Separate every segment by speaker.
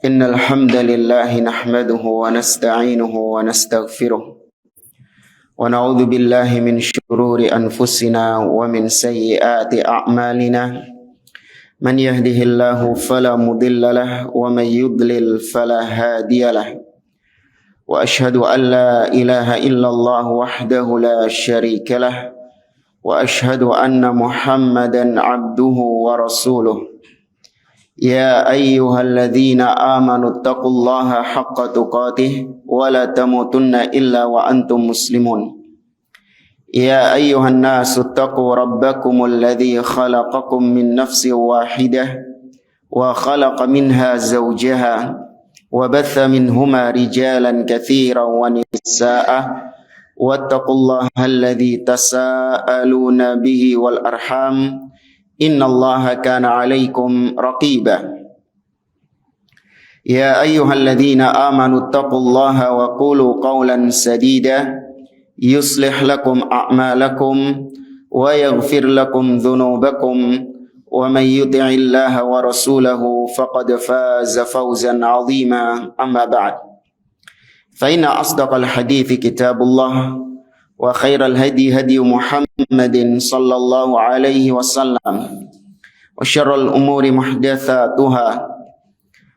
Speaker 1: إن الحمد لله نحمده ونستعينه ونستغفره ونعوذ بالله من شرور أنفسنا ومن سيئات أعمالنا من يهده الله فلا مضل له ومن يضلل فلا هادي له وأشهد أن لا إله إلا الله وحده لا شريك له وأشهد أن محمدا عبده ورسوله يا أيها الذين آمنوا اتقوا الله حق تقاته ولا تموتن إلا وأنتم مسلمون يا أيها الناس اتقوا ربكم الذي خلقكم من نفس واحدة وخلق منها زوجها وبث منهما رجالا كثيرا ونساء واتقوا الله الذي تساءلون به والأرحام إن الله كان عليكم رقيبا يا أيها الذين آمنوا اتقوا الله وقولوا قولا سديدا يصلح لكم أعمالكم ويغفر لكم ذنوبكم ومن يطع الله ورسوله فقد فاز فوزا عظيما أما بعد فإن أصدق الحديث كتاب الله وخير الهدي هدي محمد صلى الله عليه وسلم وشر الأمور محدثاتها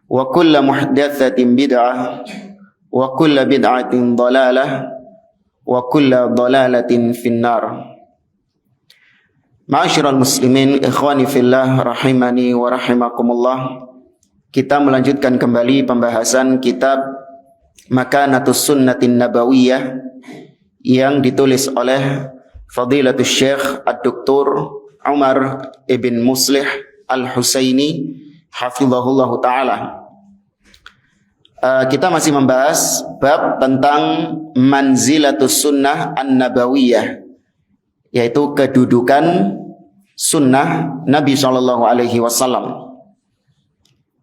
Speaker 1: وكل محدثة بدعة وكل بدعة ضلالة وكل ضلالة في النار. Ma'asyiral muslimin, ikhwani fillah, rahimani wa rahimakumullah. Kita melanjutkan kembali pembahasan kitab Makanatus Sunnatin Nabawiyah yang ditulis oleh Fadilatul Syekh Ad-Doktor Umar Ibn Muslih Al-Husaini hafizahullah ta'ala. Kita masih membahas bab tentang manzilatus sunnah an-nabawiyah, yaitu kedudukan sunnah Nabi SAW.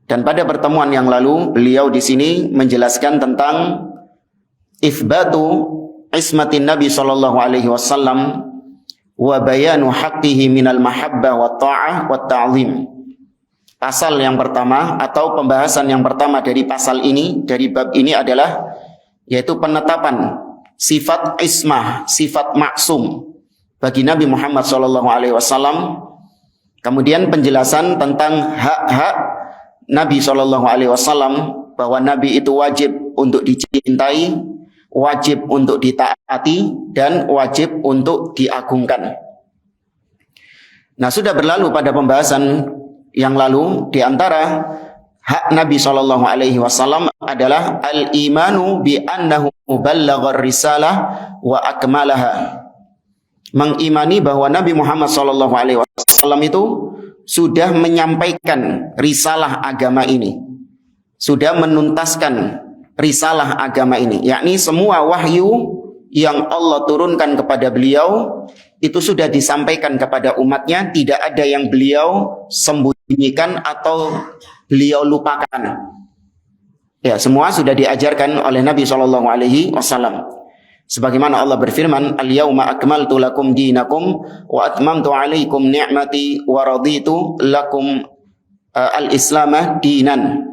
Speaker 1: Dan pada pertemuan yang lalu beliau di sini menjelaskan tentang itsbatu ismatin Nabi SAW wa bayanu haqqihi minal mahabbah wa ta'ah wa ta'zim. Pasal yang pertama atau pembahasan yang pertama dari pasal ini, dari bab ini adalah yaitu penetapan sifat ismah, sifat maksum bagi Nabi Muhammad SAW. Kemudian penjelasan tentang hak-hak Nabi SAW, bahwa Nabi itu wajib untuk dicintai, wajib untuk ditaati, dan wajib untuk diagungkan. Nah, sudah berlalu pada pembahasan yang lalu, di antara hak Nabi SAW adalah al-imanu bi annahu ballaghar risalah wa akmalaha. Mengimani bahwa Nabi Muhammad SAW itu sudah menyampaikan risalah agama ini, sudah menuntaskan risalah agama ini, yakni semua wahyu yang Allah turunkan kepada beliau itu sudah disampaikan kepada umatnya, tidak ada yang beliau sembunyikan atau beliau lupakan. Ya, semua sudah diajarkan oleh Nabi SAW. Sebagaimana Allah berfirman, "Al-yauma akmaltu lakum dinakum wa atmamtu 'alaikum ni'mati wa raditu lakum al-islamah dinan."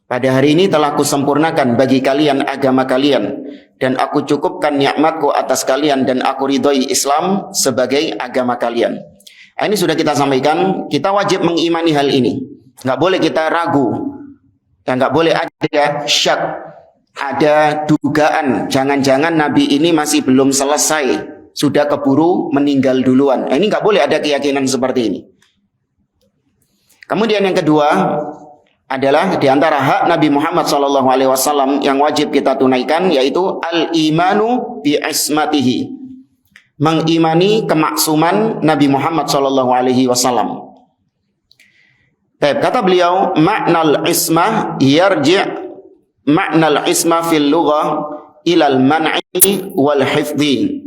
Speaker 1: Pada hari ini telah kusempurnakan bagi kalian agama kalian, dan aku cukupkan nikmatku atas kalian, dan aku ridhoi Islam sebagai agama kalian. Ini sudah kita sampaikan, kita wajib mengimani hal ini. Nggak boleh kita ragu, dan nggak boleh ada syak, ada dugaan, jangan-jangan Nabi ini masih belum selesai, sudah keburu meninggal duluan. Ini nggak boleh ada keyakinan seperti ini. Kemudian yang kedua adalah di antara hak Nabi Muhammad SAW yang wajib kita tunaikan, yaitu al-imanu bi ismatihi, mengimani kemaksuman Nabi Muhammad SAW. Kata beliau, maknal ismah maknal ismah fil lughah ilal man'i wal hifdhi.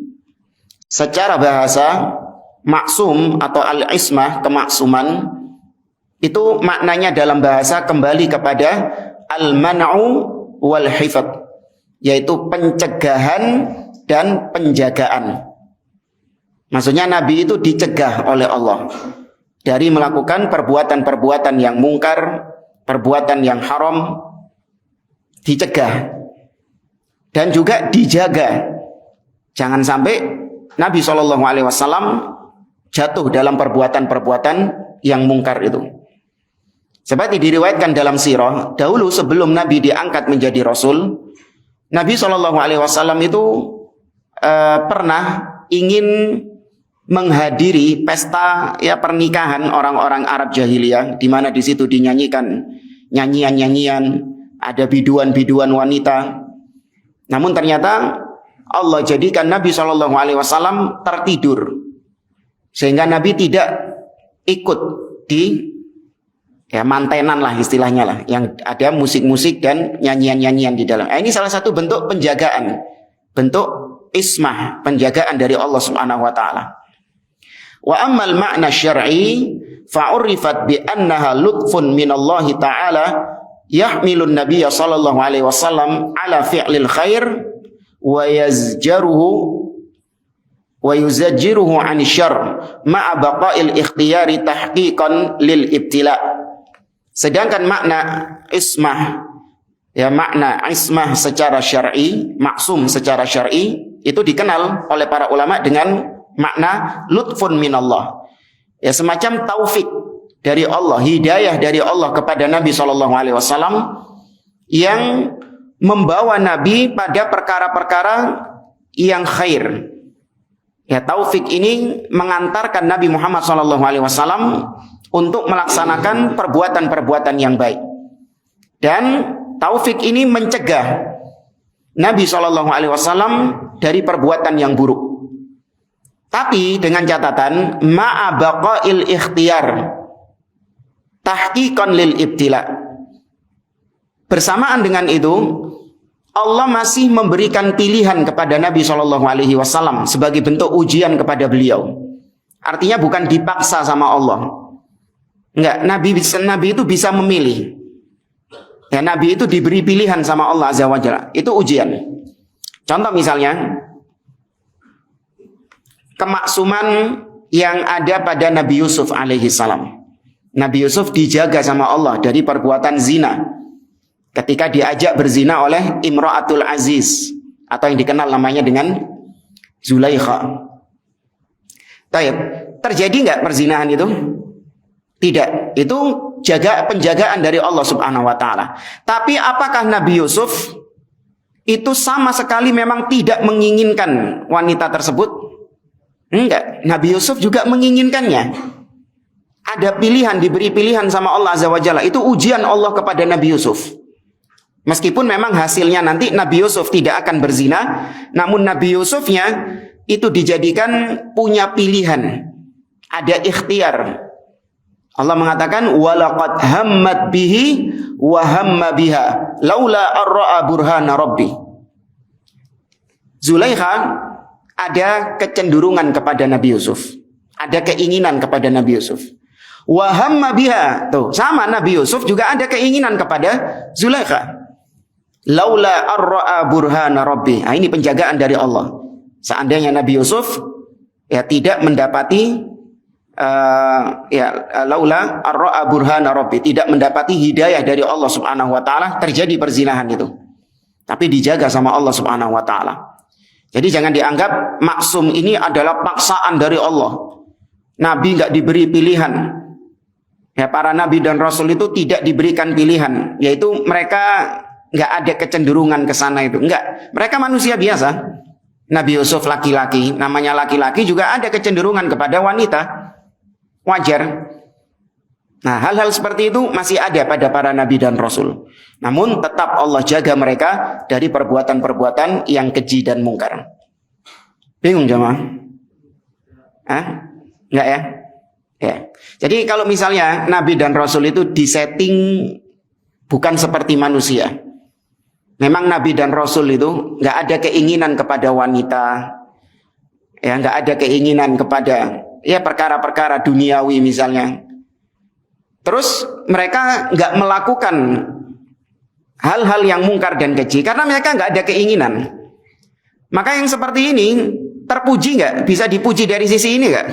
Speaker 1: Secara bahasa, maksum atau al-ismah, kemaksuman, itu maknanya dalam bahasa kembali kepada al-man'u wal hifdh, yaitu pencegahan dan penjagaan. Maksudnya Nabi itu dicegah oleh Allah dari melakukan perbuatan-perbuatan yang mungkar, perbuatan yang haram, dicegah dan juga dijaga. Jangan sampai Nabi SAW jatuh dalam perbuatan-perbuatan yang mungkar itu. Seperti diriwayatkan dalam sirah, dahulu sebelum Nabi diangkat menjadi Rasul, Nabi SAW itu pernah ingin menghadiri pesta pernikahan orang-orang Arab jahiliyah, di mana di situ dinyanyikan nyanyian-nyanyian, ada biduan-biduan wanita. Namun ternyata Allah jadikan Nabi SAW tertidur, sehingga Nabi tidak ikut di mantenan lah istilahnya lah, yang ada musik-musik dan nyanyian-nyanyian di dalam. Ini salah satu bentuk penjagaan, bentuk ismah, penjagaan dari Allah Subhanahu wa taala. Wa ammal ma'na syar'i fa'urifat bi annaha lutfun minallahi ta'ala yahmilun nabiyya sallallahu alaihi wasallam ala fi'lil khair wa yazjaruhu wa yuzajjiruhu 'ani syarr ma'a baqa'il ikhtiyari tahqiqan lil ibtila. Sedangkan makna ismah, makna ismah secara syar'i, maksum secara syar'i, itu dikenal oleh para ulama dengan makna lutfun minallah. Semacam taufik dari Allah, hidayah dari Allah kepada Nabi SAW yang membawa Nabi pada perkara-perkara yang khair. Taufik ini mengantarkan Nabi Muhammad SAW untuk melaksanakan perbuatan-perbuatan yang baik. Dan taufik ini mencegah Nabi SAW dari perbuatan yang buruk. Tapi dengan catatan ma'a baqa'il ikhtiyar tahqiqan lil ibtila. Bersamaan dengan itu, Allah masih memberikan pilihan kepada Nabi SAW sebagai bentuk ujian kepada beliau. Artinya bukan dipaksa sama Allah. Enggak, Nabi itu bisa memilih. Nabi itu diberi pilihan sama Allah Azza wa Jalla. Itu ujian. Contoh misalnya, kemaksuman yang ada pada Nabi Yusuf alaihi salam. Nabi Yusuf dijaga sama Allah dari perbuatan zina ketika diajak berzina oleh Imra'atul Aziz, atau yang dikenal namanya dengan Zulaikha. Terjadi nggak perzinahan itu? Tidak. Itu penjagaan dari Allah Subhanahu wa taala. Tapi apakah Nabi Yusuf itu sama sekali memang tidak menginginkan wanita tersebut? Enggak. Nabi Yusuf juga menginginkannya. Ada pilihan, diberi pilihan sama Allah Azza wa Jalla. Itu ujian Allah kepada Nabi Yusuf. Meskipun memang hasilnya nanti Nabi Yusuf tidak akan berzina, namun Nabi Yusufnya itu dijadikan punya pilihan. Ada ikhtiar. Allah mengatakan walaqad hammat bihi wa hamma biha laula ar-ra'a burhana rabbi. Zulaikha ada kecenderungan kepada Nabi Yusuf, ada keinginan kepada Nabi Yusuf. Wa hamma biha, tuh sama Nabi Yusuf juga ada keinginan kepada Zulaikha. Laula ar-ra'a burhana rabbi. Ini penjagaan dari Allah. Seandainya Nabi Yusuf tidak mendapati laula ar-ra'a burhana rabbi, tidak mendapati hidayah dari Allah Subhanahu wa taala, terjadi perzinahan itu. Tapi dijaga sama Allah Subhanahu wa taala. Jadi jangan dianggap maksum ini adalah paksaan dari Allah. Nabi enggak diberi pilihan. Para nabi dan rasul itu tidak diberikan pilihan, yaitu mereka enggak ada kecenderungan ke sana itu. Enggak. Mereka manusia biasa. Nabi Yusuf laki-laki, namanya laki-laki juga ada kecenderungan kepada wanita. Wajar. Nah, hal-hal seperti itu masih ada pada para nabi dan rasul. Namun tetap Allah jaga mereka dari perbuatan-perbuatan yang keji dan mungkar. Bingung jemaah? Enggak ya? Ya. Jadi kalau misalnya nabi dan rasul itu disetting bukan seperti manusia. Memang nabi dan rasul itu enggak ada keinginan kepada wanita. Enggak ada keinginan kepada perkara-perkara duniawi misalnya. Terus mereka nggak melakukan hal-hal yang mungkar dan keji karena mereka nggak ada keinginan. Maka yang seperti ini terpuji nggak? Bisa dipuji dari sisi ini nggak?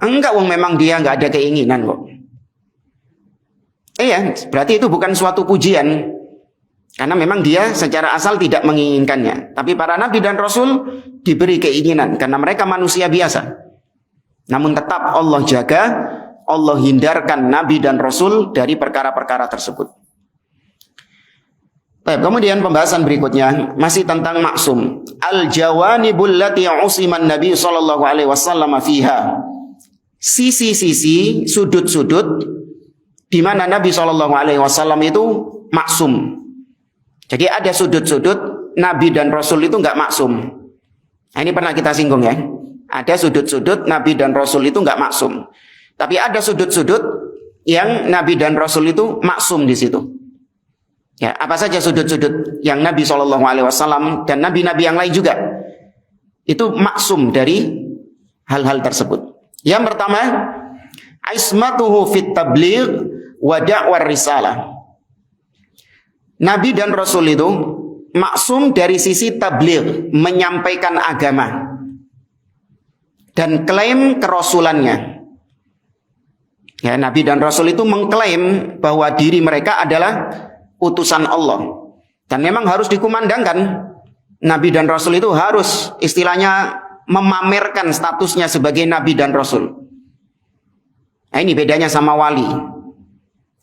Speaker 1: Enggak, memang dia nggak ada keinginan kok. Berarti itu bukan suatu pujian. Karena memang dia secara asal tidak menginginkannya. Tapi para nabi dan rasul diberi keinginan karena mereka manusia biasa. Namun tetap Allah jaga, Allah hindarkan nabi dan rasul dari perkara-perkara tersebut. Baik, kemudian pembahasan berikutnya masih tentang maksum. Al-jawanibul lati usiman Nabi sallallahu alaihi wasallam fiha. Sisi-sisi, sudut-sudut di mana Nabi sallallahu alaihi wasallam itu maksum. Jadi ada sudut-sudut Nabi dan Rasul itu enggak maksum. Nah, ini pernah kita singgung ya. Ada sudut-sudut Nabi dan Rasul itu enggak maksum. Tapi ada sudut-sudut yang Nabi dan Rasul itu maksum di situ. Ya, apa saja sudut-sudut yang Nabi SAW dan nabi-nabi yang lain juga itu maksum dari hal-hal tersebut. Yang pertama, ismatuhu fit tabligh wa da'war risalah. Nabi dan Rasul itu maksum dari sisi tabligh, menyampaikan agama dan klaim kerasulannya. Ya, Nabi dan Rasul itu mengklaim bahwa diri mereka adalah utusan Allah. Dan memang harus dikumandangkan. Nabi dan Rasul itu harus istilahnya memamerkan statusnya sebagai Nabi dan Rasul. Nah, ini bedanya sama wali.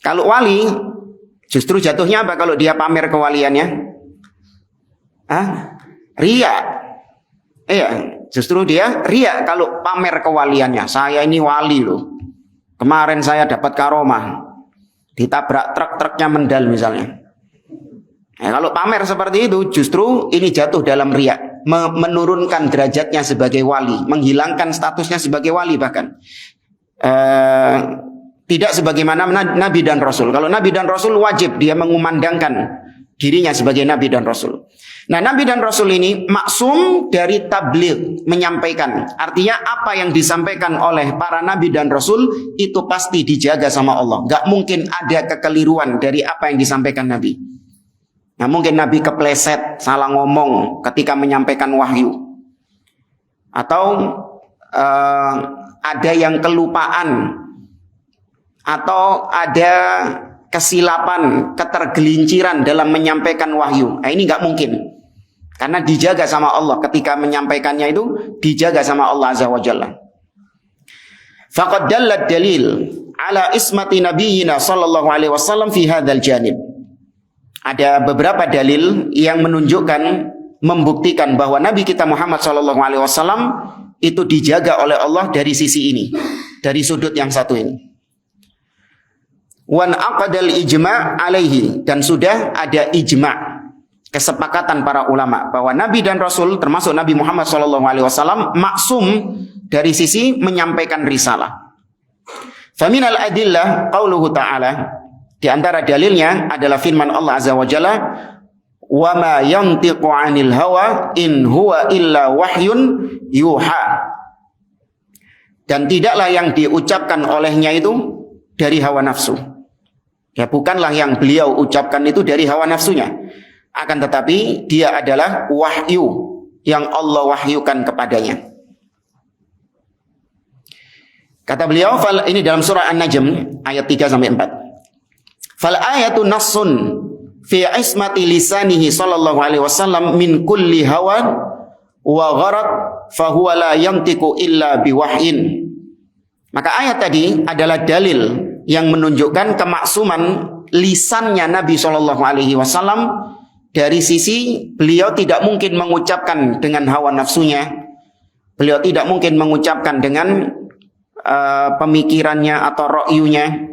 Speaker 1: Kalau wali justru jatuhnya apa kalau dia pamer kewaliannya? Ria. Iya, justru dia ria kalau pamer kewaliannya. Saya ini wali loh. Kemarin saya dapat karomah. Ditabrak truk-truknya mendal misalnya. Nah, kalau pamer seperti itu justru ini jatuh dalam riya, menurunkan derajatnya sebagai wali, menghilangkan statusnya sebagai wali bahkan. Tidak sebagaimana Nabi dan Rasul. Kalau Nabi dan Rasul wajib dia mengumandangkan dirinya sebagai Nabi dan Rasul. Nah, Nabi dan Rasul ini maksum dari tabligh, menyampaikan. Artinya apa yang disampaikan oleh para Nabi dan Rasul itu pasti dijaga sama Allah. Gak mungkin ada kekeliruan dari apa yang disampaikan Nabi. Nah, mungkin Nabi kepleset, salah ngomong ketika menyampaikan wahyu. Atau ada yang kelupaan. Atau ada kesilapan, ketergelinciran dalam menyampaikan wahyu. Nah, ini gak mungkin. Karena dijaga sama Allah. Ketika menyampaikannya itu dijaga sama Allah Azza wa Jalla. Faqad dallat dalil ala ismati nabiyyina sallallahu alaihi wasallam fi hadzal janib. Ada beberapa dalil yang menunjukkan, membuktikan bahwa Nabi kita Muhammad sallallahu alaihi wasallam itu dijaga oleh Allah dari sisi ini, dari sudut yang satu ini. Wan aqdal ijma' alaihi, dan sudah ada ijma', kesepakatan para ulama bahwa Nabi dan Rasul termasuk Nabi Muhammad SAW maksum dari sisi menyampaikan risalah. Faminal adillah qauluhu ta'ala, di antara dalilnya adalah firman Allah Azza wa Jalla, wa ma yantiqu 'anil hawa in huwa illa wahyun yuha. Dan tidaklah yang diucapkan olehnya itu dari hawa nafsu. Ya, bukanlah yang beliau ucapkan itu dari hawa nafsunya. Akan tetapi dia adalah wahyu yang Allah wahyukan kepadanya. Kata beliau, ini dalam surah An-Najm ayat 3 sampai 4. Fal ayatu nassun fi ismati lisanihi sallallahu alaihi wasallam min kulli hawa wa gharad fa huwa la yantiqu illa biwahyin. Maka ayat tadi adalah dalil yang menunjukkan kemaksuman lisannya Nabi sallallahu alaihi wasallam. Dari sisi beliau tidak mungkin mengucapkan dengan hawa nafsunya. Beliau tidak mungkin mengucapkan dengan pemikirannya atau ra'yunya.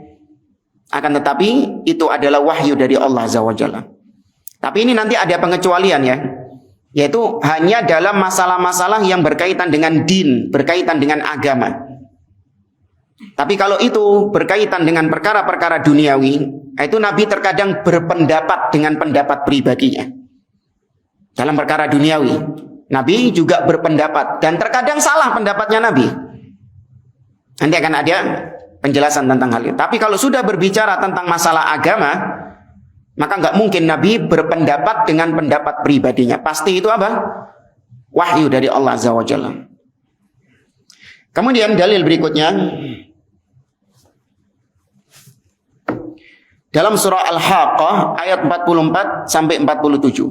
Speaker 1: Akan tetapi itu adalah wahyu dari Allah Azza wa Jalla. Tapi ini nanti ada pengecualian ya. Yaitu hanya dalam masalah-masalah yang berkaitan dengan din, berkaitan dengan agama. Tapi kalau itu berkaitan dengan perkara-perkara duniawi, itu Nabi terkadang berpendapat dengan pendapat pribadinya. Dalam perkara duniawi, Nabi juga berpendapat dan terkadang salah pendapatnya Nabi. Nanti akan ada penjelasan tentang hal itu. Tapi kalau sudah berbicara tentang masalah agama, maka nggak mungkin Nabi berpendapat dengan pendapat pribadinya. Pasti itu apa? Wahyu dari Allah Azza wa Jalla. Kemudian dalil berikutnya, dalam surah Al-Haqqah ayat 44 sampai 47.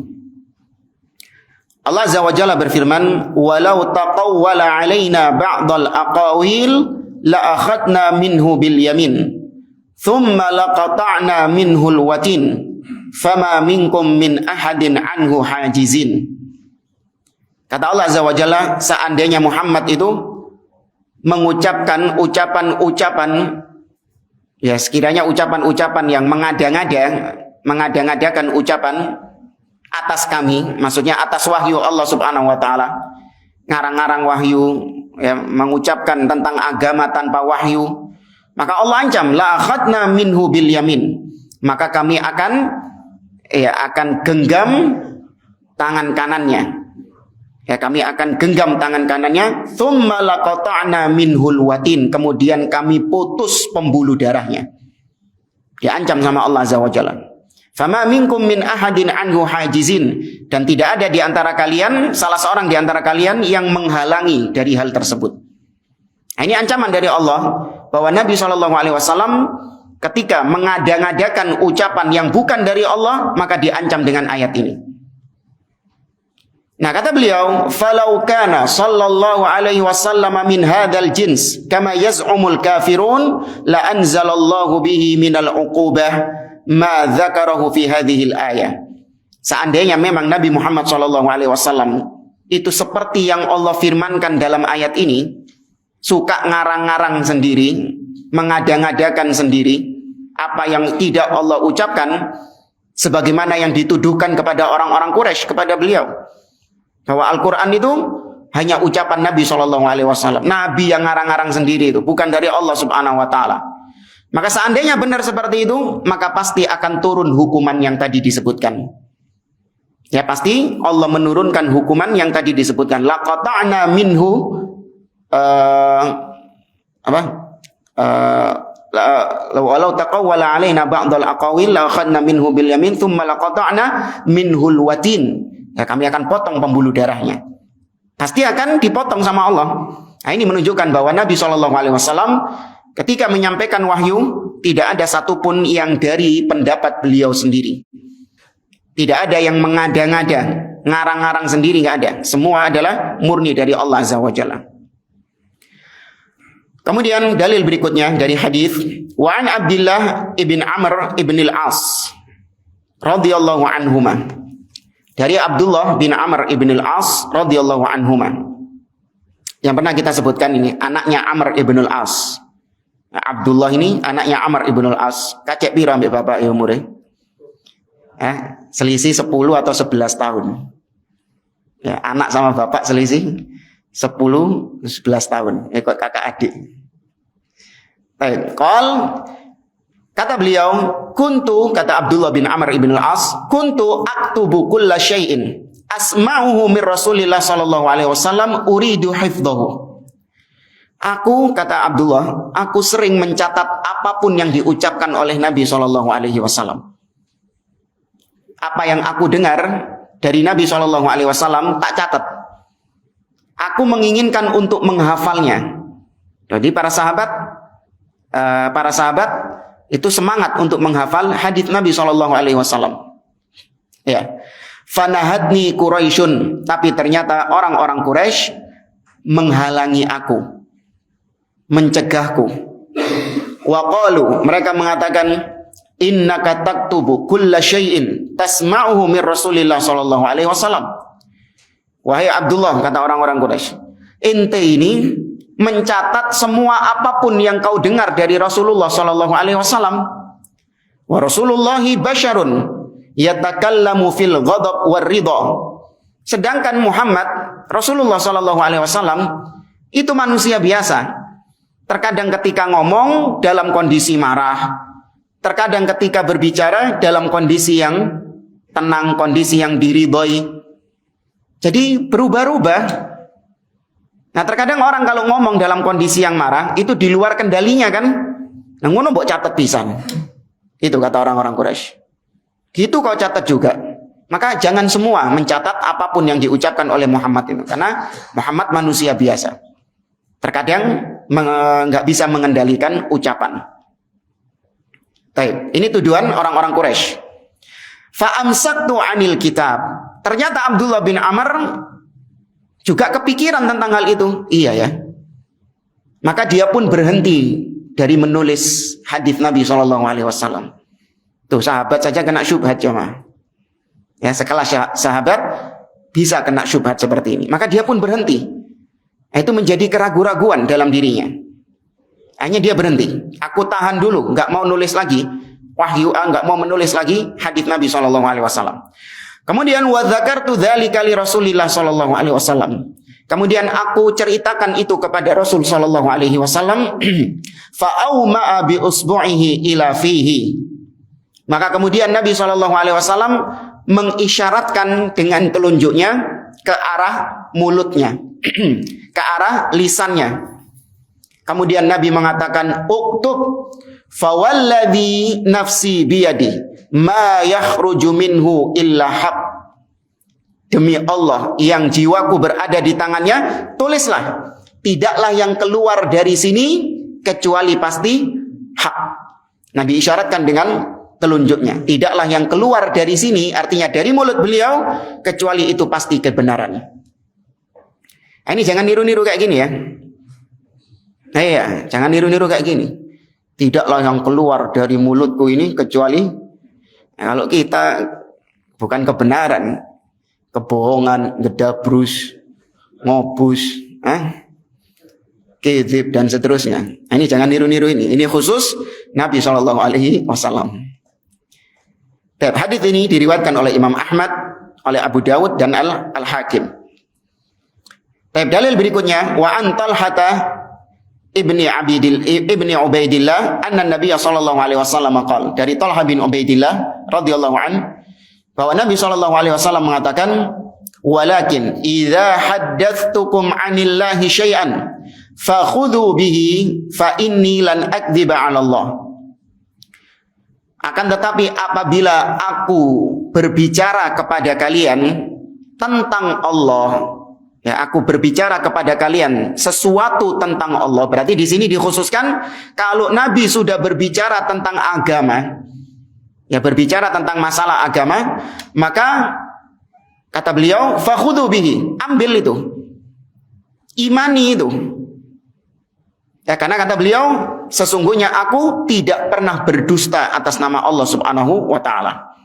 Speaker 1: Allah Azza wa Jalla berfirman, "Walau taqawwala 'alaina ba'dal aqawil la akhadna minhu bil yamin, thumma laqata'na minhu al-watin, fama minkum min ahadin anhu hajizin." Kata Allah Azza wa Jalla, seandainya Muhammad itu mengucapkan ucapan-ucapan, ya sekiranya ucapan-ucapan yang mengada-ngadakan ucapan atas kami, maksudnya atas wahyu Allah Subhanahu wa taala, ngarang-ngarang wahyu, ya, mengucapkan tentang agama tanpa wahyu, maka Allah ancam, la akhadna minhu bil yamin, maka kami akan genggam tangan kanannya. Ya, kami akan genggam tangan kanannya, tsumma laqata'na minhul watin, kemudian kami putus pembuluh darahnya. Diancam sama Allah Azza wa Jalla. Fama minkum min ahadin anhu hajizin, dan tidak ada di antara kalian, salah seorang di antara kalian yang menghalangi dari hal tersebut. Nah, ini ancaman dari Allah bahwa Nabi SAW ketika mengada-ngadakan ucapan yang bukan dari Allah, maka diancam dengan ayat ini. Nah, kata beliau, "Falau kana sallallahu alaihi wasallam min hadzal jins kama yaz'umul kafirun la anzalallahu bihi minal uqubah ma dzakarahu fi hadhil ayah." Seandainya memang Nabi Muhammad SAW itu seperti yang Allah firmankan dalam ayat ini, suka ngarang-ngarang sendiri, mengada-ngadakan sendiri apa yang tidak Allah ucapkan, sebagaimana yang dituduhkan kepada orang-orang Quraisy kepada beliau, bahwa Al-Quran itu hanya ucapan Nabi SAW. Nabi yang ngarang-ngarang sendiri itu, bukan dari Allah Subhanahu wa taala. Maka seandainya benar seperti itu, maka pasti akan turun hukuman yang tadi disebutkan. Ya, pasti Allah menurunkan hukuman yang tadi disebutkan. Laqata'na minhu walau taqawwala 'alaina ba'dal aqawil la akhadna minhu bil yamin thumma laqata'na minhul watin. Ya, kami akan potong pembuluh darahnya. Pasti akan dipotong sama Allah. Nah, ini menunjukkan bahwa Nabi SAW ketika menyampaikan wahyu, tidak ada satupun yang dari pendapat beliau sendiri. Tidak ada yang mengada-ngada, ngarang-ngarang sendiri, nggak ada. Semua adalah murni dari Allah Azza wa Jalla. Kemudian dalil berikutnya dari hadis, wa an Abdullah ibn Amr ibn al-As radhiyallahu anhuma. Dari Abdullah bin Amr ibn al-As radhiyallahu anhuma. Yang pernah kita sebutkan ini anaknya Amr ibn al-As. Nah, Abdullah ini anaknya Amr ibn al-As. Kacek pira mbek bapak ya umure? Selisih 10 atau 11 tahun. Ya, anak sama bapak selisih 10 11 tahun. Ikut kakak adik. Baik, kata beliau, kata Abdullah bin Amr ibn al-As, kuntu aktubu kulla syai'in asma'uhu min Rasulillah sallallahu alaihi wasallam uridu hifdhahu. Aku, kata Abdullah, aku sering mencatat apapun yang diucapkan oleh Nabi sallallahu alaihi wasallam. Apa yang aku dengar dari Nabi sallallahu alaihi wasallam tak catat. Aku menginginkan untuk menghafalnya. Jadi para sahabat itu semangat untuk menghafal hadis Nabi SAW. Ya, fanahadni Quraisyun, tapi ternyata orang-orang Quraisy menghalangi aku, mencegahku. Waqalu, mereka mengatakan, innaka taktubu kulla syai'in tasma'uhu min Rasulillah SAW. Wahai Abdullah, kata orang-orang Quraisy, ente ini mencatat semua apapun yang kau dengar dari Rasulullah sallallahu alaihi wasallam. Wa Rasulullahi basyarun yatakallamu fil ghadab war ridha. Sedangkan Muhammad, Rasulullah sallallahu alaihi wasallam itu manusia biasa. Terkadang ketika ngomong dalam kondisi marah, terkadang ketika berbicara dalam kondisi yang tenang, kondisi yang diridhoi. Jadi berubah-ubah. Nah, terkadang orang kalau ngomong dalam kondisi yang marah, itu di luar kendalinya kan. Nah, ngono mbok catet pisan. Itu kata orang-orang Quraisy. Gitu kau catat juga. Maka jangan semua mencatat apapun yang diucapkan oleh Muhammad itu. Karena Muhammad manusia biasa. Terkadang nggak bisa mengendalikan ucapan. Taib. Ini tuduhan orang-orang Quraisy. Fa amsaktu 'anil kitab. Ternyata Abdullah bin Amr juga kepikiran tentang hal itu. Iya ya. Maka dia pun berhenti dari menulis hadis Nabi SAW. Tuh, sahabat saja kena syubhat jemaah. Ya, sekelas sahabat bisa kena syubhat seperti ini. Maka dia pun berhenti. Itu menjadi keraguan-raguan dalam dirinya. Akhirnya dia berhenti. Aku tahan dulu, nggak mau nulis lagi wahyu, nggak mau menulis lagi hadis Nabi SAW. Kemudian wa dzakartu dzalika li Rasulillah SAW. Kemudian aku ceritakan itu kepada Rasul SAW. Fa auma'a bi usbu'ihi ila fihi. Maka kemudian Nabi SAW mengisyaratkan dengan telunjuknya ke arah mulutnya, ke arah lisannya. Kemudian Nabi mengatakan, "Uktub fawalladhi nafsi biyadi ma yakhruju minhu illa haq." Demi Allah yang jiwaku berada di tangannya, tulislah, tidaklah yang keluar dari sini kecuali pasti hak. Nabi isyaratkan dengan telunjuknya, tidaklah yang keluar dari sini, artinya dari mulut beliau, kecuali itu pasti kebenaran. Nah, ini jangan niru-niru kayak gini ya. Nah, iya, jangan niru-niru kayak gini. Tidaklah yang keluar dari mulutku ini kecuali, kalau kita bukan kebenaran, kebohongan, gedabrus, ngobus, kedzib dan seterusnya. Nah, ini jangan niru-niru ini. Ini khusus Nabi SAW. Hadis ini diriwayatkan oleh Imam Ahmad, oleh Abu Dawud dan Al-Hakim. Dalil berikutnya, wa antal hata ibni Ubaidillah anna Nabi sallallahu alaihi wasallam qala, dari Talha bin Ubaidillah radhiyallahu an, bahwa Nabi sallallahu alaihi wasallam mengatakan, walakin idza haddatstukum 'anillahi syai'an fakhudhu bihi fa inni lan akdziba 'ala Allah. Akan tetapi apabila aku berbicara kepada kalian tentang Allah, ya, aku berbicara kepada kalian sesuatu tentang Allah. Berarti di sini dikhususkan kalau Nabi sudah berbicara tentang agama, ya, berbicara tentang masalah agama, maka kata beliau, fakhudhu bihi, ambil itu, imani itu. Ya, karena kata beliau, sesungguhnya aku tidak pernah berdusta atas nama Allah Subhanahu wa taala.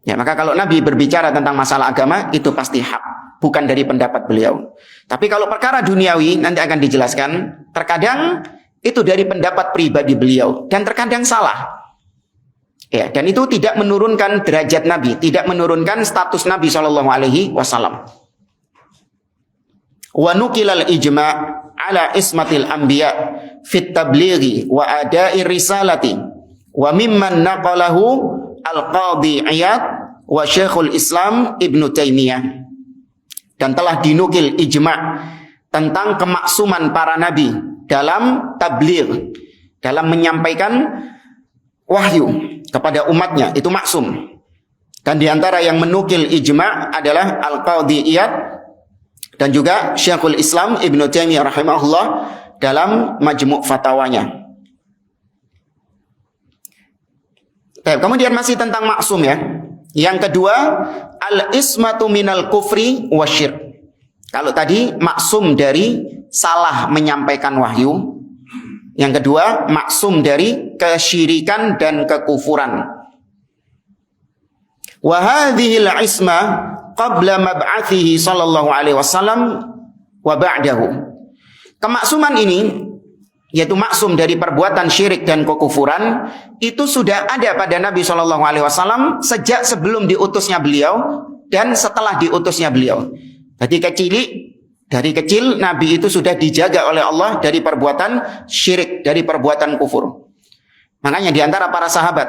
Speaker 1: Ya, maka kalau Nabi berbicara tentang masalah agama, itu pasti hak, bukan dari pendapat beliau. Tapi kalau perkara duniawi, nanti akan dijelaskan, terkadang itu dari pendapat pribadi beliau, dan terkadang salah. Ya, dan itu tidak menurunkan derajat Nabi, tidak menurunkan status Nabi SAW. Wa nukilal ijma' ala ismatil anbiya fit tablighi wa ada'i risalati wa mimman naqalahu al-qadhi Iyad wa Syekhul Islam Ibnu Taimiyah. Dan telah dinukil ijma' tentang kemaksuman para nabi dalam tabligh, dalam menyampaikan wahyu kepada umatnya, itu maksum. Dan diantara yang menukil ijma' adalah Al-Qadhi Iyad dan juga Syekhul Islam Ibnu Taimiyah rahimahullah dalam Majmu' Fatawanya. Kemudian masih tentang maksum ya. Yang kedua, al-ismatu minal kufri wasyirk. Kalau tadi maksum dari salah menyampaikan wahyu, yang kedua maksum dari kesyirikan dan kekufuran. Wa hadhil isma qabla mab'athihi sallallahu alaihi wasallam wa ba'dahu. Kemaksuman ini, yaitu maksum dari perbuatan syirik dan kekufuran, itu sudah ada pada Nabi sallallahu alaihi wasallam sejak sebelum diutusnya beliau dan setelah diutusnya beliau. Jadi dari kecil Nabi itu sudah dijaga oleh Allah dari perbuatan syirik, dari perbuatan kufur. Makanya di antara para sahabat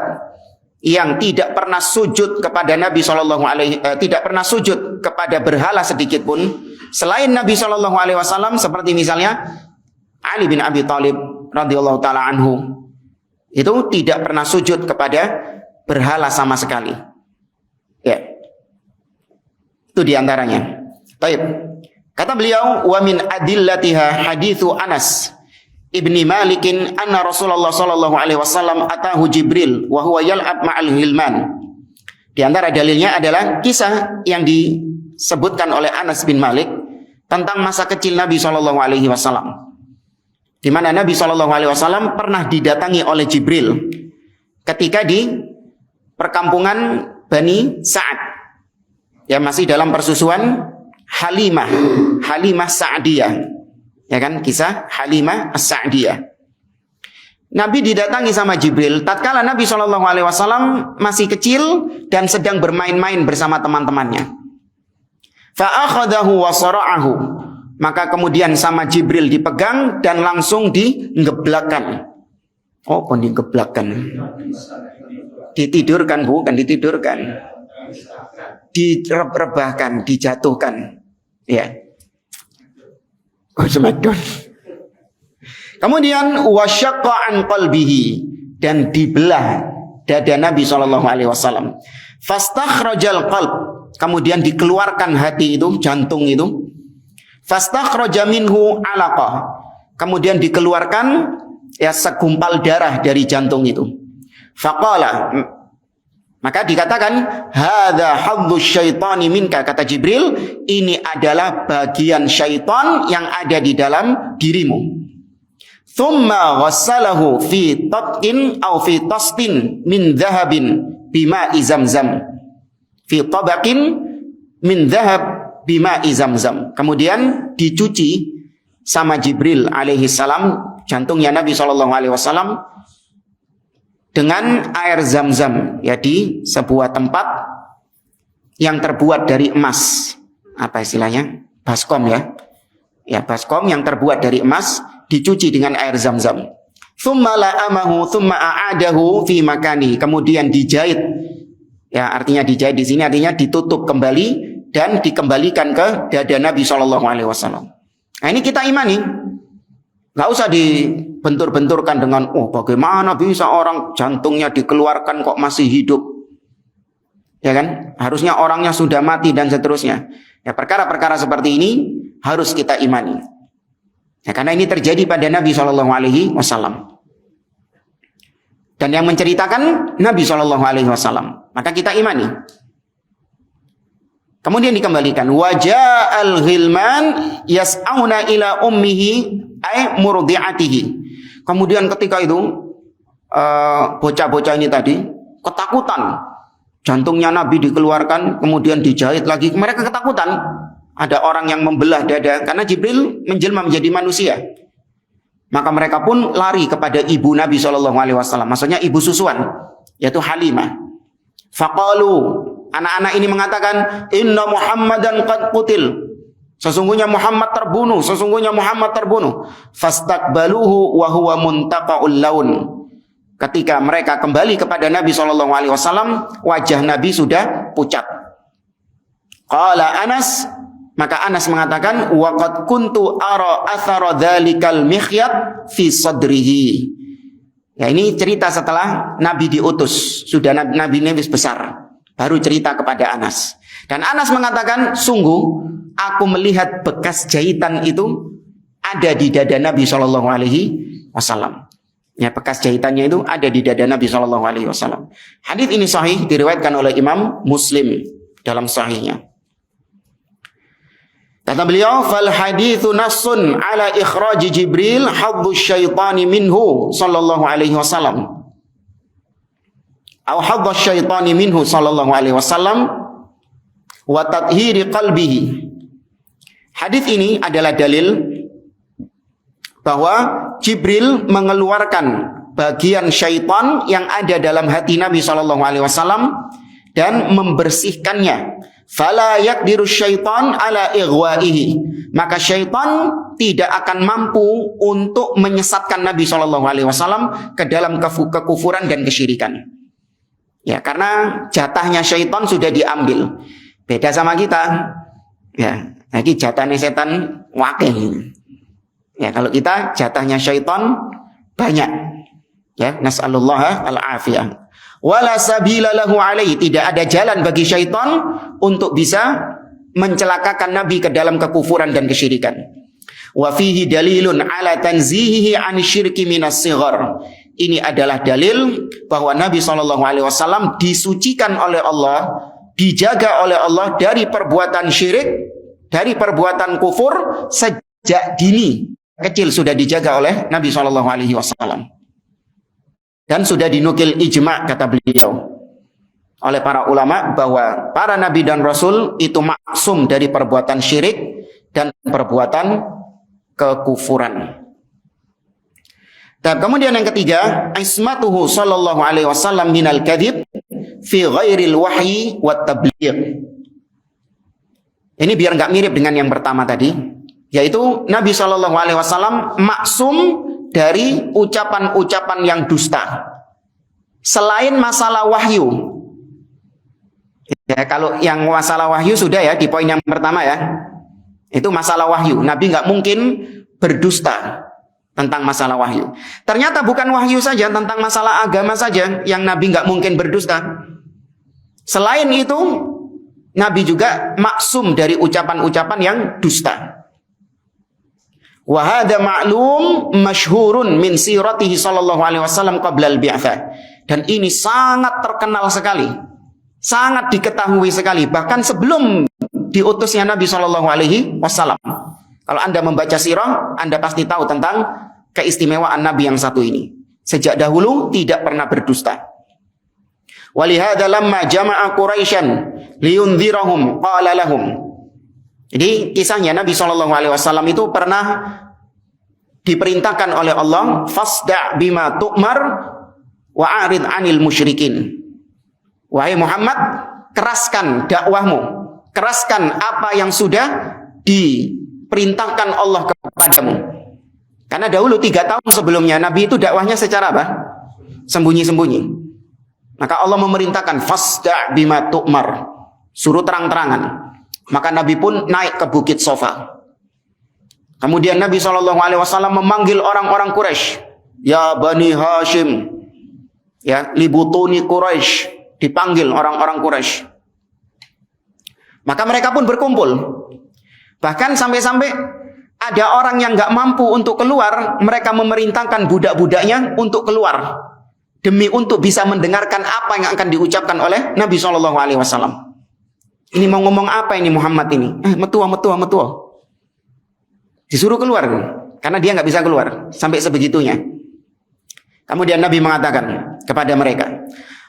Speaker 1: yang tidak pernah sujud kepada Nabi tidak pernah sujud kepada berhala sedikit pun selain Nabi SAW, seperti misalnya Ali bin Abi Thalib radhiyallahu taala anhu, itu tidak pernah sujud kepada berhala sama sekali. Ya, itu diantaranya. Baik. Kata beliau, wa min adillatiha hadithu Anas ibni Malikin anna Rasulullah sallallahu alaihi wasallam atahu Jibril wa huwa yal'ab ma'al hilman. Di antara dalilnya adalah kisah yang disebutkan oleh Anas bin Malik tentang masa kecil Nabi sallallahu alaihi wasallam. Di mana Nabi sallallahu alaihi wasallam pernah didatangi oleh Jibril ketika di perkampungan Bani Sa'ad. Ya, masih dalam persusuan Halimah Sa'diyah. Ya kan, kisah Halimah As-Sa'diyah. Nabi didatangi sama Jibril tatkala Nabi SAW masih kecil dan sedang bermain-main bersama teman-temannya. Fa'akhadahu wa sara'ahu. Maka kemudian sama Jibril dipegang dan langsung digeblakan. Oh, digeblakan. Ditidurkan, bukan ditidurkan. Direbahkan, dijatuhkan. Ya. Kemudian wasyaqqa an qalbihi, dan dibelah dada Nabi SAW. Fastakhrajal qalb, kemudian dikeluarkan hati itu, jantung itu. Fastakhraja minhu alaqah, kemudian dikeluarkan ya segumpal darah dari jantung itu. Faqala, maka dikatakan hadza hadzuz syaitani minka, kata Jibril, ini adalah bagian syaitan yang ada di dalam dirimu. Thumma ghassalahu fi tatqin aw fi tastin min dhahabin bima'i zamzam. Fi tabaqin min dhahab bima'i zamzam. Kemudian dicuci sama Jibril alaihi salam jantungnya Nabi sallallahu alaihi wasallam dengan air zam-zam, ya, di sebuah tempat yang terbuat dari emas. Apa istilahnya? Baskom, ya. Ya, baskom yang terbuat dari emas dicuci dengan air zam-zam. Thumma la'amahu thumma a'adahu fi makani. Kemudian dijahit. Ya, artinya dijahit di sini artinya ditutup kembali dan dikembalikan ke dada Nabi SAW. Nah, ini kita imani. Nggak usah dibentur-benturkan dengan bagaimana bisa orang jantungnya dikeluarkan kok masih hidup. Ya kan? Harusnya orangnya sudah mati dan seterusnya. Ya, perkara-perkara seperti ini harus kita imani. Ya, karena ini terjadi pada Nabi SAW. Dan yang menceritakan Nabi SAW. Maka kita imani. Kemudian dikembalikan. Waja'al ghilman yas'auna ila ummihi ay murdi'atihi. Kemudian ketika itu bocah-bocah ini tadi ketakutan. Jantungnya Nabi dikeluarkan, kemudian dijahit lagi. Mereka ketakutan. Ada orang yang membelah dada karena Jibril menjelma menjadi manusia. Maka mereka pun lari kepada ibu Nabi SAW. Maksudnya ibu susuan, yaitu Halimah. Faqalu, anak-anak ini mengatakan, inna Muhammadan qad qutil. Sesungguhnya Muhammad terbunuh. Sesungguhnya Muhammad terbunuh. Fastakbaluhu wa huwa muntaqa'ul laun. Ketika mereka kembali kepada Nabi SAW, wajah Nabi sudah pucat. Qala Anas, maka Anas mengatakan, wa qad kuntu ara athara dzalikal mikhyat fi sadrihi. Ya, ini cerita setelah Nabi diutus, sudah Nabi ini besar, baru cerita kepada Anas. Dan Anas mengatakan, sungguh aku melihat bekas jahitan itu ada di dada Nabi SAW. Ya, bekas jahitannya itu ada di dada Nabi SAW. Hadis ini sahih, diriwayatkan oleh Imam Muslim dalam sahihnya. Kata beliau, fal hadithu nassun ala ikhraj Jibril haddu syaitani minhu sallallahu alaihi wasallam. Atau haddu syaitani minhu sallallahu alaihi wasallam wa tathhiri qalbihi. Hadis ini adalah dalil bahwa Jibril mengeluarkan bagian syaitan yang ada dalam hati Nabi sallallahu alaihi wasallam dan membersihkannya. Fala yaqdiru syaitan ala ighwaihi. Maka syaitan tidak akan mampu untuk menyesatkan Nabi SAW ke dalam kekufuran dan kesyirikan. Ya, karena jatahnya syaitan sudah diambil. Beda sama kita. Ya, lagi jatahnya setan wakil. Ya, kalau kita jatahnya syaitan banyak. Ya, nas'alullah al-afiyah. Wala sabila lahu alaihi, tidak ada jalan bagi syaitan untuk bisa mencelakakan Nabi ke dalam kekufuran dan kesyirikan. Wa fihi dalilun ala tanzihihi an syirki minas sighar. Ini adalah dalil bahwa Nabi SAW disucikan oleh Allah, dijaga oleh Allah dari perbuatan syirik, dari perbuatan kufur sejak dini. Kecil sudah dijaga oleh Nabi SAW. Dan sudah dinukil ijma' kata beliau oleh para ulama bahwa para nabi dan rasul itu maksum dari perbuatan syirik dan perbuatan kekufuran. Dan kemudian yang ketiga, ismatuhu sallallahu alaihi wasallam minal kadhib fi ghairil wahyi wat tabligh. Ini biar nggak mirip dengan yang pertama tadi, yaitu Nabi sallallahu alaihi wasallam maksum dari ucapan-ucapan yang dusta selain masalah wahyu. Ya, kalau yang masalah wahyu sudah ya di poin yang pertama ya. Itu masalah wahyu. Nabi nggak mungkin berdusta tentang masalah wahyu. Ternyata bukan wahyu saja, tentang masalah agama saja yang Nabi nggak mungkin berdusta. Selain itu, Nabi juga maksum dari ucapan-ucapan yang dusta. Wa hadza ma'lum masyhurun min siratihi sallallahu alaihi wasallam qabla al-bi'tsah. Dan ini sangat terkenal sekali. Sangat diketahui sekali bahkan sebelum diutusnya Nabi Shallallahu Alaihi Wasallam. Kalau Anda membaca sirah, Anda pasti tahu tentang keistimewaan Nabi yang satu ini. Sejak dahulu tidak pernah berdusta. Walihada lamma jama'a Quraisyan liyunzirahum qala lahum. Jadi kisahnya Nabi Shallallahu Alaihi Wasallam itu pernah diperintahkan oleh Allah, fasda' bima tu'mar wa a'rid 'anil musyrikin. Wahai Muhammad, keraskan dakwahmu. Keraskan apa yang sudah diperintahkan Allah kepadamu. Karena dahulu 3 tahun sebelumnya Nabi itu dakwahnya secara apa? Sembunyi-sembunyi. Maka Allah memerintahkan fasda' bima tu'mar. Suruh terang-terangan. Maka Nabi pun naik ke Bukit Sofa. Kemudian Nabi SAW memanggil orang-orang Quraisy. Ya Bani Hashim. Ya, libutuni Quraisy. Dipanggil orang-orang Quraisy. Maka mereka pun berkumpul. Bahkan sampai-sampai ada orang yang nggak mampu untuk keluar, mereka memerintahkan budak-budaknya untuk keluar demi untuk bisa mendengarkan apa yang akan diucapkan oleh Nabi SAW. Ini mau ngomong apa ini Muhammad ini? Metua. Disuruh keluar karena dia nggak bisa keluar sampai sebegitunya. Kemudian Nabi mengatakan kepada mereka,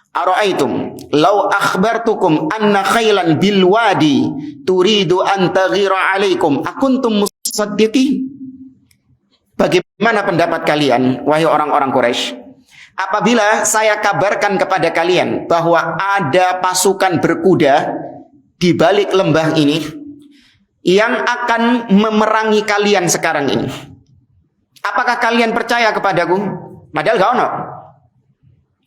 Speaker 1: Ara'aitum law akhbartukum anna khailan bil wadi turidu an taghira alaikum akuntum musaddiqin. Bagaimana pendapat kalian wahai orang-orang Quraisy apabila saya kabarkan kepada kalian bahwa ada pasukan berkuda di balik lembah ini yang akan memerangi kalian sekarang ini? Apakah kalian percaya kepadaku? Padahal gak ono.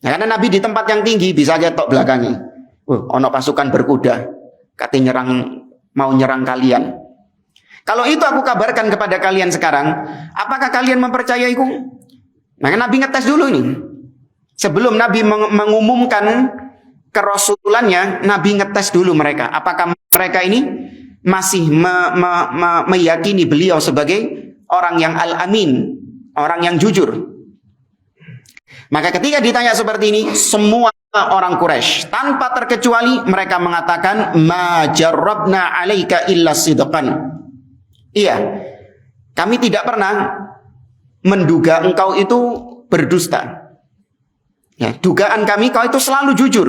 Speaker 1: Nah, karena Nabi di tempat yang tinggi bisa aja tok belakangi. Ono pasukan berkuda, katanya mau nyerang kalian. Kalau itu aku kabarkan kepada kalian sekarang, apakah kalian mempercayaiku? Maka Nabi ngetes dulu ini. Sebelum Nabi mengumumkan kerasulannya, Nabi ngetes dulu mereka. Apakah mereka ini masih meyakini beliau sebagai orang yang al-amin, orang yang jujur. Maka ketika ditanya seperti ini, semua orang Quraisy tanpa terkecuali mereka mengatakan ma jarrabna 'alaika illa sidqan. Iya, kami tidak pernah menduga engkau itu berdusta. Ya, dugaan kami kau itu selalu jujur.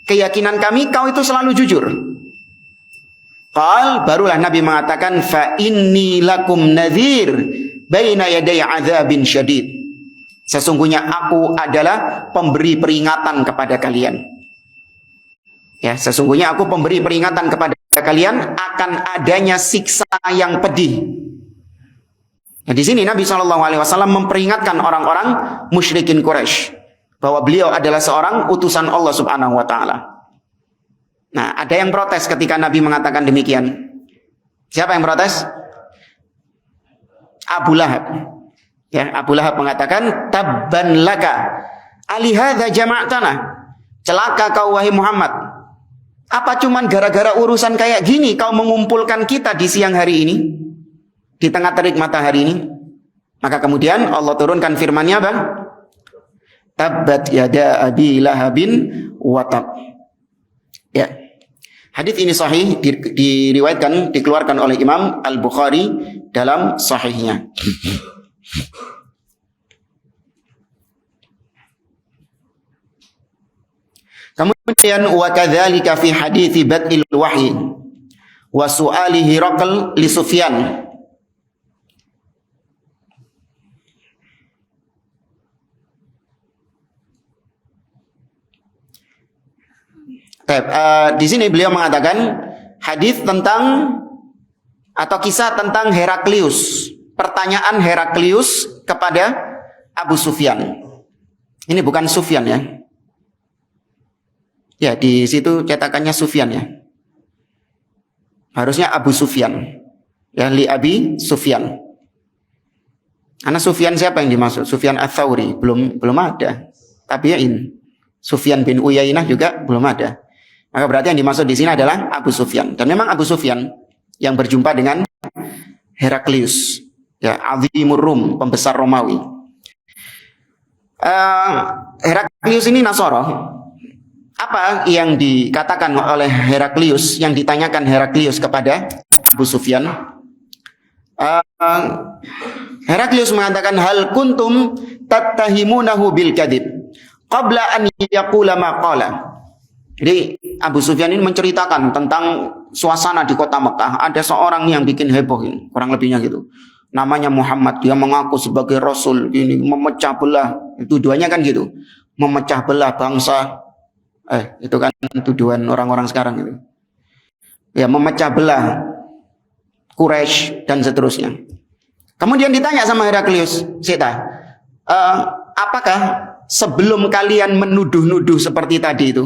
Speaker 1: Keyakinan kami kau itu selalu jujur. Barulah Nabi mengatakan fa inni lakum nadhir baina yaday adzabin syadid. Sesungguhnya aku adalah pemberi peringatan kepada kalian. Ya, sesungguhnya aku pemberi peringatan kepada kalian akan adanya siksa yang pedih. Nah, di sini Nabi SAW memperingatkan orang-orang musyrikin Quraisy bahwa beliau adalah seorang utusan Allah Subhanahu wa taala. Nah, ada yang protes ketika Nabi mengatakan demikian. Siapa yang protes? Abu Lahab. Ya, Abu Lahab mengatakan tabban laka alihadza jama'tana. Celaka kau wahai Muhammad. Apa cuman gara-gara urusan kayak gini kau mengumpulkan kita di siang hari ini? di tengah terik matahari ini. Maka kemudian Allah turunkan firman-Nya apa? Tabbat yada abi lahabin wa tab. Ya. Hadis ini sahih, diriwayatkan, dikeluarkan oleh Imam Al-Bukhari dalam sahihnya. Kemudian wa kadzalika fi hadithi bad'il wahyi wa su'ali Hiraql li Sufyan. Di sini beliau mengatakan hadis tentang atau kisah tentang Heraklius, pertanyaan Heraklius kepada Abu Sufyan. Ini bukan Sufyan ya. Ya, di situ cetakannya Sufyan ya. Harusnya Abu Sufyan. Ya, li Abi Sufyan. Karena Sufyan siapa yang dimaksud? Sufyan Ats-Tsauri belum ada. Tabi'in. Sufyan bin Uyainah juga belum ada. Maka berarti yang dimaksud di sini adalah Abu Sufyan. Dan memang Abu Sufyan yang berjumpa dengan Heraklius, ya, Azimur Rum, pembesar Romawi. Heraklius ini Nasara. Apa yang dikatakan oleh Heraklius, yang ditanyakan Heraklius kepada Abu Sufyan? Heraklius mengatakan, hal kuntum tattahimunahu bil kadhib qabla an yaqula ma qala. Jadi Abu Sufyan ini menceritakan tentang suasana di kota Mekah. Ada seorang yang bikin heboh ini, kurang lebihnya gitu. Namanya Muhammad, dia mengaku sebagai Rasul, ini memecah belah. Tuduhannya kan gitu, memecah belah bangsa. Itu kan tuduhan orang-orang sekarang gitu. Ya, memecah belah Quraisy dan seterusnya. Kemudian ditanya sama Heraklius, Sita, apakah sebelum kalian menuduh-nuduh seperti tadi itu,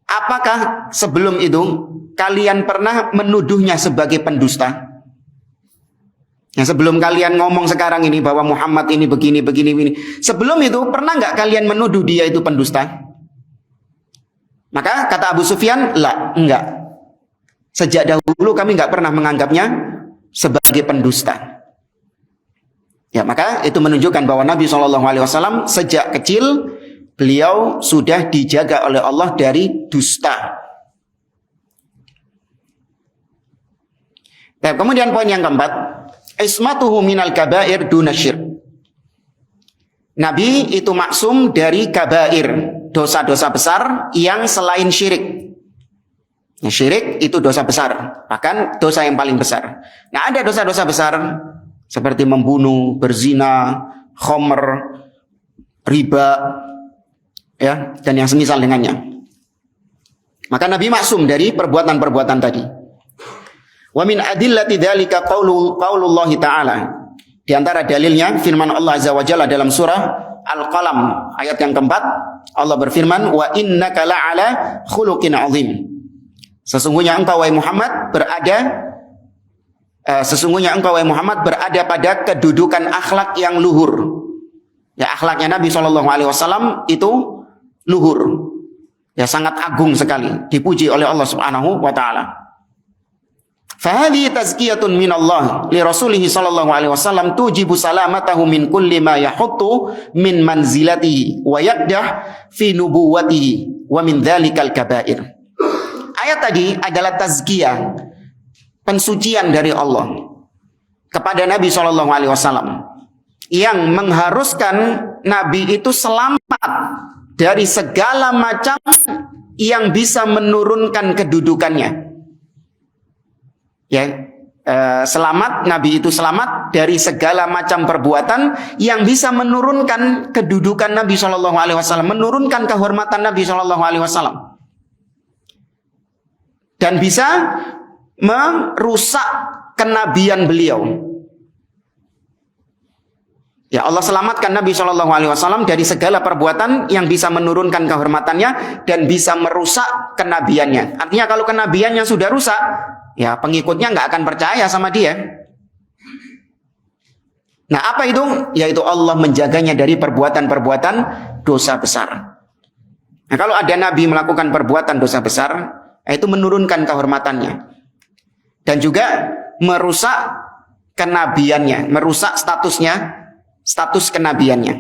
Speaker 1: apakah sebelum itu kalian pernah menuduhnya sebagai pendusta? Yang sebelum kalian ngomong sekarang ini bahwa Muhammad ini begini. Sebelum itu pernah nggak kalian menuduh dia itu pendusta? Maka kata Abu Sufyan, enggak. Sejak dahulu kami nggak pernah menganggapnya sebagai pendusta. Ya, maka itu menunjukkan bahwa Nabi SAW sejak kecil beliau sudah dijaga oleh Allah dari dusta. Nah, kemudian poin yang keempat, ismatuhu minal kabair duna syirk. Nabi itu maksum dari kabair, dosa-dosa besar yang selain syirik. Nah, syirik itu dosa besar, bahkan dosa yang paling besar. Nah, ada dosa-dosa besar seperti membunuh, berzina, khamr, riba, ya, dan yang semisal dengannya. Maka Nabi maksum dari perbuatan-perbuatan tadi. Wa min adillati dzalika qaulullah ta'ala. Di antara dalilnya firman Allah Azza wa Jalla dalam surah Al-Qalam ayat yang keempat, Allah berfirman, wa innaka la'ala khuluqin 'azim. Sesungguhnya engkau wahai Muhammad berada pada kedudukan akhlak yang luhur. Ya, akhlaknya Nabi SAW itu luhur. Ya, sangat agung sekali, dipuji oleh Allah Subhanahu wa taala. Fahadhi tazkiyatun minallah li Rasulih sallallahu alaihi wasallam tujibu salamatahu min kulli ma yahuttu min manzilatihi wa yaqdah fi nubuwwatihi wa min dzalikal kabair. Ayat tadi adalah tazkiyah, pensucian dari Allah kepada Nabi sallallahu alaihi wasallam yang mengharuskan Nabi itu selamat dari segala macam yang bisa menurunkan kedudukannya. Ya, selamat, Nabi itu selamat dari segala macam perbuatan yang bisa menurunkan kedudukan Nabi Shallallahu Alaihi Wasallam, menurunkan kehormatan Nabi Shallallahu Alaihi Wasallam, dan bisa merusak kenabian beliau. Ya, Allah selamatkan Nabi Shallallahu Alaihi Wasallam dari segala perbuatan yang bisa menurunkan kehormatannya dan bisa merusak kenabiannya. Artinya kalau kenabiannya sudah rusak, ya pengikutnya nggak akan percaya sama dia. Nah, apa itu? Yaitu Allah menjaganya dari perbuatan-perbuatan dosa besar. Nah, kalau ada Nabi melakukan perbuatan dosa besar, itu menurunkan kehormatannya dan juga merusak kenabiannya, merusak status kenabiannya.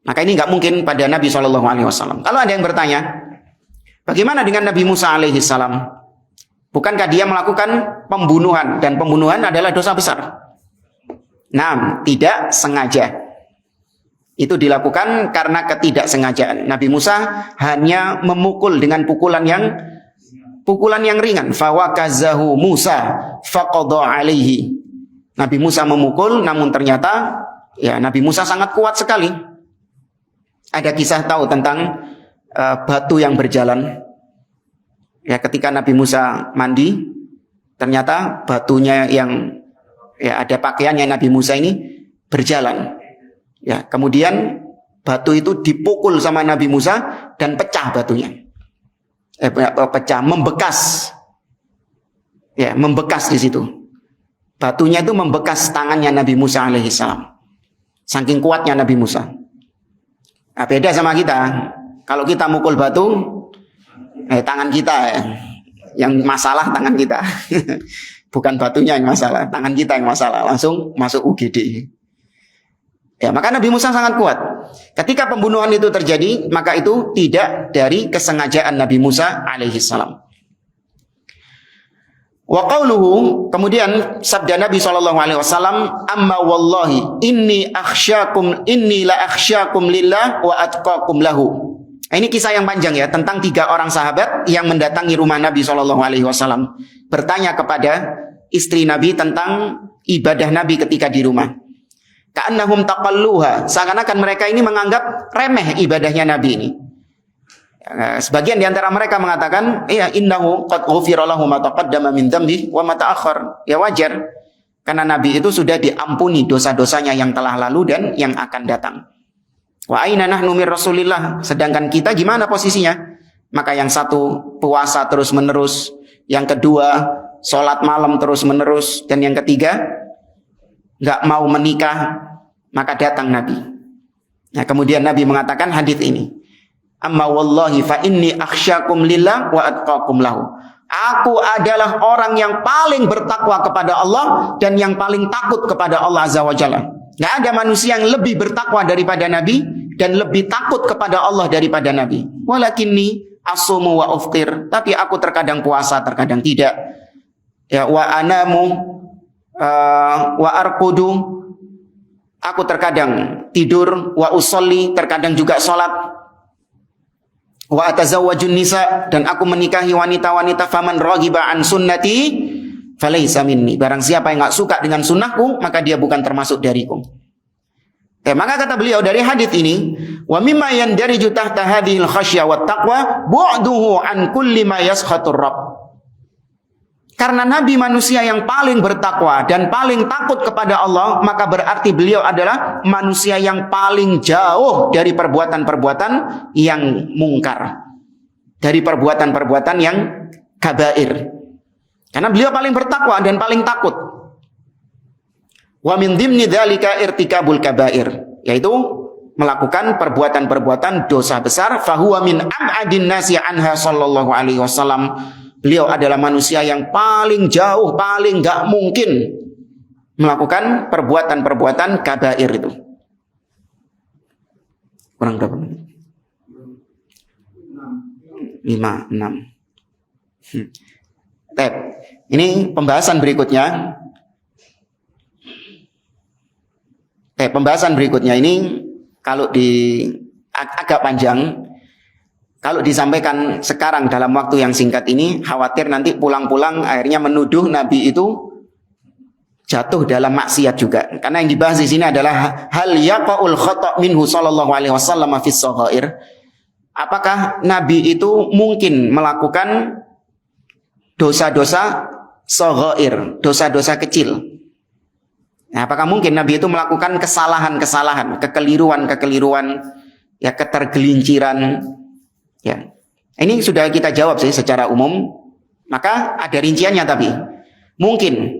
Speaker 1: Maka ini nggak mungkin pada Nabi SAW. Kalau ada yang bertanya, bagaimana dengan Nabi Musa alaihissalam? Bukankah dia melakukan pembunuhan, dan pembunuhan adalah dosa besar? Nah, tidak sengaja. Itu dilakukan karena ketidaksengajaan. Nabi Musa hanya memukul dengan pukulan yang ringan. Fawakazahu Musa faqadha alaihi. Nabi Musa memukul, namun ternyata Nabi Musa sangat kuat sekali. Ada kisah tahu tentang batu yang berjalan. Ketika Nabi Musa mandi, ternyata batunya yang ada pakaiannya Nabi Musa ini berjalan. Kemudian batu itu dipukul sama Nabi Musa dan pecah batunya. Membekas. Membekas di situ. Batunya itu membekas tangannya Nabi Musa alaihissalam. Saking kuatnya Nabi Musa. Beda sama kita. Kalau kita mukul batu, tangan kita yang masalah, tangan kita. Bukan batunya yang masalah, tangan kita yang masalah. Langsung masuk UGD. Maka Nabi Musa sangat kuat. Ketika pembunuhan itu terjadi, maka itu tidak dari kesengajaan Nabi Musa alaihissalam. Wa qauluhu, kemudian sabda Nabi SAW, amma wallahi inni la akhsyakum lillah wa atqakum lahu. Ini kisah yang panjang tentang 3 orang sahabat yang mendatangi rumah Nabi SAW, bertanya kepada istri Nabi tentang ibadah Nabi ketika di rumah. Ka'annahum taqalluha, seakan-akan mereka ini menganggap remeh ibadahnya Nabi ini. Sebagian di antara mereka mengatakan, innahu qad ghufira lahu ma taqaddama min dzambi wa ma ta'akhkhar. Wajar, karena Nabi itu sudah diampuni dosa-dosanya yang telah lalu dan yang akan datang. Wa aina nahnu mir Rasulillah, sedangkan kita gimana posisinya? Maka yang satu puasa terus-menerus, yang kedua sholat malam terus-menerus, dan yang ketiga nggak mau menikah. Maka datang Nabi. Kemudian Nabi mengatakan hadis ini, amma wallahi fa inni akhsyakum lillah wa atqakum lahu. Aku adalah orang yang paling bertakwa kepada Allah dan yang paling takut kepada Allah Azza wa Jalla. Nggak ada manusia yang lebih bertakwa daripada Nabi dan lebih takut kepada Allah daripada Nabi. Walakinni asumu wa uftir, tapi aku terkadang puasa, terkadang tidak. Wa anamu wa arqudu, aku terkadang tidur, wa usolli, terkadang juga sholat, wa atazawwajun nisa, dan aku menikahi wanita-wanita. Faman raghiba an sunnati falaysa minni, barang siapa yang enggak suka dengan sunnahku, maka dia bukan termasuk dariku. Maka kata beliau dari hadis ini, wa mimma yandariju tahta hadhil khasyah wat taqwa bu'duhu an kulli ma yaskhatur rabb. Karena Nabi manusia yang paling bertakwa dan paling takut kepada Allah, maka berarti beliau adalah manusia yang paling jauh dari perbuatan-perbuatan yang mungkar, dari perbuatan-perbuatan yang kabair. Karena beliau paling bertakwa dan paling takut. Wa min dhimni dzalika irtikabul kabair, yaitu melakukan perbuatan-perbuatan dosa besar. Fahuwa min am'adin nasi anha sallallahu alaihi wasallam. Beliau adalah manusia yang paling jauh, paling gak mungkin melakukan perbuatan-perbuatan kabair itu. Kurang berapa menit? 5, 6. Ini pembahasan berikutnya. Pembahasan berikutnya ini kalau agak panjang. Kalau disampaikan sekarang dalam waktu yang singkat ini, khawatir nanti pulang-pulang akhirnya menuduh Nabi itu jatuh dalam maksiat juga. Karena yang dibahas di sini adalah hal yaqaul khata' minhu sallallahu alaihi wasallam fis saghair. Apakah Nabi itu mungkin melakukan dosa-dosa saghair, dosa-dosa kecil? Apakah mungkin Nabi itu melakukan kesalahan-kesalahan, kekeliruan-kekeliruan, ketergelinciran? Ini sudah kita jawab sih secara umum. Maka ada rinciannya, tapi mungkin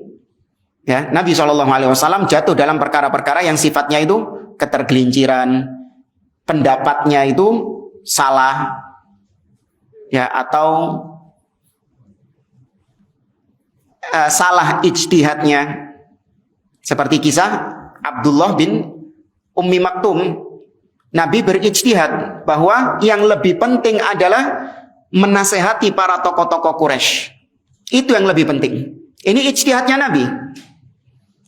Speaker 1: Nabi SAW jatuh dalam perkara-perkara yang sifatnya itu ketergelinciran, pendapatnya itu salah, atau salah ijtihadnya, Seperti kisah Abdullah bin Ummi Maktum. Nabi berijtihad bahwa yang lebih penting adalah menasehati para tokoh-tokoh Quraisy. Itu yang lebih penting. Ini ijtihadnya Nabi.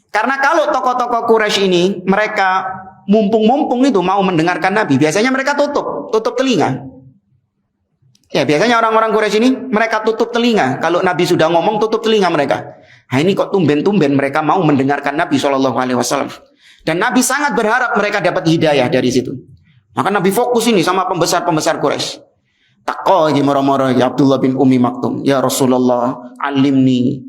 Speaker 1: Karena kalau tokoh-tokoh Quraisy ini mereka mumpung-mumpung itu mau mendengarkan Nabi, biasanya mereka tutup telinga. Ya, biasanya orang-orang Quraisy ini mereka tutup telinga. Kalau Nabi sudah ngomong, tutup telinga mereka. Nah, ini kok tumben-tumben mereka mau mendengarkan Nabi SAW. Dan Nabi sangat berharap mereka dapat hidayah dari situ. Maka Nabi fokus ini sama pembesar-pembesar Quraisy. Takko lagi moro-moro ya Abdullah bin Ummi Maktum, ya Rasulullah, alimni.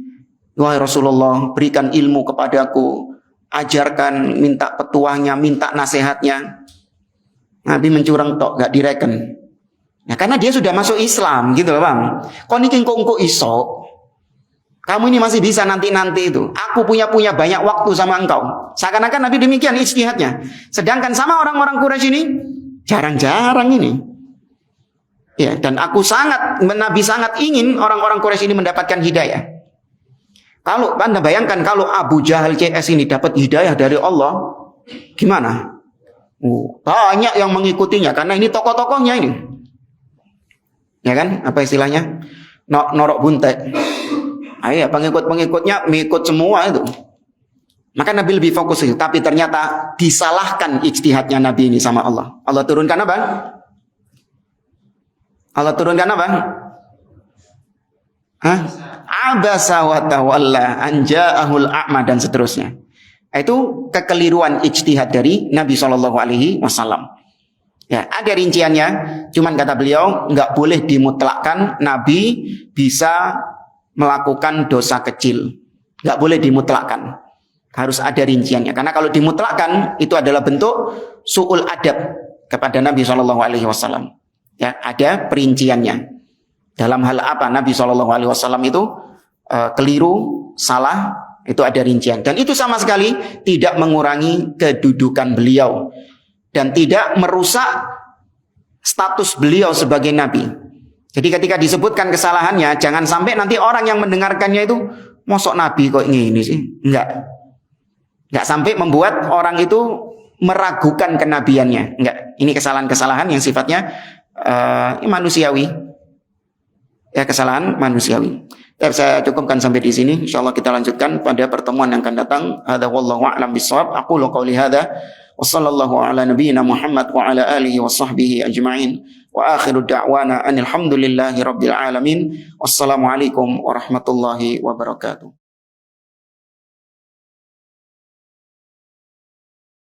Speaker 1: Wahai Rasulullah, berikan ilmu kepadaku, ajarkan, minta petuahnya, minta nasihatnya. Nabi mencurang tok, gak direken. Ya, karena dia sudah masuk Islam, gitu loh bang. Kau ini kengko iso, kamu ini masih bisa nanti itu. Aku punya banyak waktu sama engkau. Seakan-akan Nabi demikian ijtihadnya. Sedangkan sama orang-orang Quraisy ini jarang-jarang ini. Ya, dan Nabi sangat ingin orang-orang Quraisy ini mendapatkan hidayah. Kalau Anda bayangkan kalau Abu Jahal CS ini dapat hidayah dari Allah, gimana? Banyak yang mengikutinya karena ini tokoh-tokohnya ini. Ya kan? Apa istilahnya? Norok buntek. Ayo pengikut-pengikutnya mengikut semua itu. Maka Nabi lebih fokus itu. Tapi ternyata disalahkan ijtihadnya Nabi ini sama Allah. Allah turunkan apa? Allah turunkan apa? Hah? Abasa wa tawalla an ja'ahul a'ma dan seterusnya. Itu kekeliruan ijtihad dari Nabi SAW. Ya, ada rinciannya. Cuman kata beliau nggak boleh dimutlakkan Nabi bisa melakukan dosa kecil. Nggak boleh dimutlakkan. Harus ada rinciannya. Karena kalau dimutlakkan itu adalah bentuk su'ul adab kepada Nabi SAW. Ya, ada perinciannya. Dalam hal apa Nabi SAW itu keliru, salah, itu ada rincian. Dan itu sama sekali tidak mengurangi kedudukan beliau. Dan tidak merusak status beliau sebagai Nabi. Jadi ketika disebutkan kesalahannya, jangan sampai nanti orang yang mendengarkannya itu, mosok Nabi kok ini sih? Enggak sampai membuat orang itu meragukan kenabiannya. Enggak. Ini kesalahan-kesalahan yang sifatnya manusiawi. Ya, kesalahan manusiawi. Saya cukupkan sampai di sini. Insyaallah kita lanjutkan pada pertemuan yang akan datang. Hadza wallahu a'lam bissawab. Aqulu qouli hadza wa sallallahu ala nabiyyina Muhammad wa ala alihi wa sahbihi ajma'in. Wa akhiru da'wana anil hamdulillahi rabbil alamin. Wassalamualaikum warahmatullahi wabarakatuh.